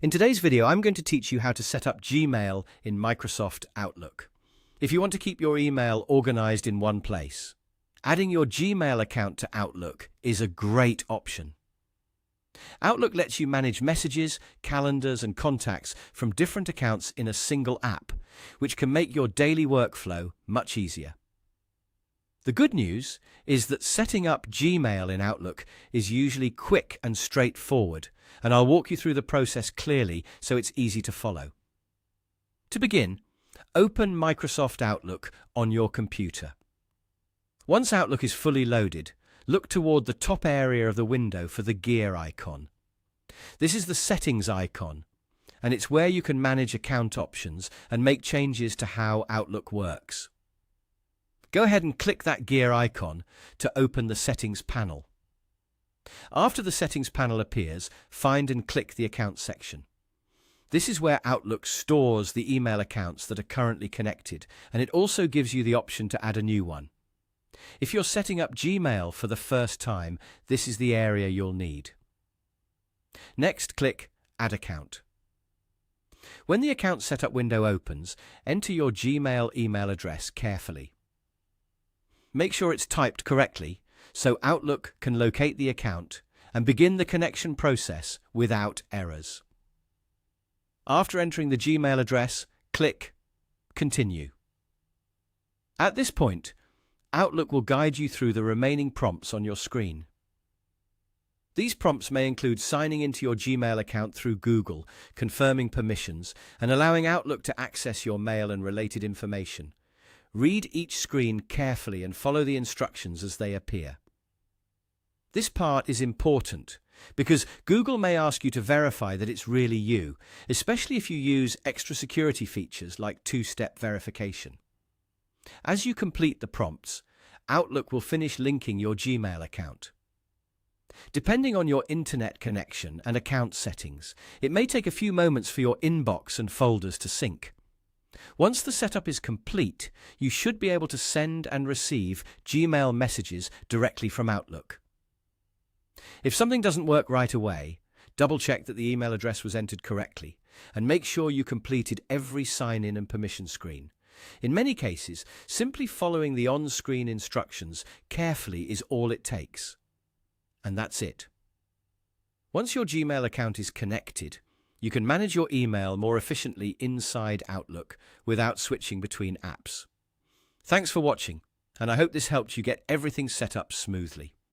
In today's video, I'm going to teach you how to set up Gmail in Microsoft Outlook. If you want to keep your email organized in one place, adding your Gmail account to Outlook is a great option. Outlook lets you manage messages, calendars, and contacts from different accounts in a single app, which can make your daily workflow much easier. The good news is that setting up Gmail in Outlook is usually quick and straightforward, and I'll walk you through the process clearly so it's easy to follow. To begin, open Microsoft Outlook on your computer. Once Outlook is fully loaded, look toward the top area of the window for the gear icon. This is the settings icon, and it's where you can manage account options and make changes to how Outlook works. Go ahead and click that gear icon to open the settings panel. After the settings panel appears, find and click the account section. This is where Outlook stores the email accounts that are currently connected, and it also gives you the option to add a new one. If you're setting up Gmail for the first time, this is the area you'll need. Next, click Add Account. When the account setup window opens, enter your Gmail email address carefully. Make sure it's typed correctly so Outlook can locate the account and begin the connection process without errors. After entering the Gmail address, click Continue. At this point, Outlook will guide you through the remaining prompts on your screen. These prompts may include signing into your Gmail account through Google, confirming permissions, and allowing Outlook to access your mail and related information. Read each screen carefully and follow the instructions as they appear. This part is important because Google may ask you to verify that it's really you, especially if you use extra security features like two-step verification. As you complete the prompts, Outlook will finish linking your Gmail account. Depending on your internet connection and account settings, it may take a few moments for your inbox and folders to sync. Once the setup is complete, you should be able to send and receive Gmail messages directly from Outlook. If something doesn't work right away, double-check that the email address was entered correctly, and make sure you completed every sign-in and permission screen. In many cases, simply following the on-screen instructions carefully is all it takes. And that's it. Once your Gmail account is connected, you can manage your email more efficiently inside Outlook without switching between apps. Thanks for watching, and I hope this helped you get everything set up smoothly.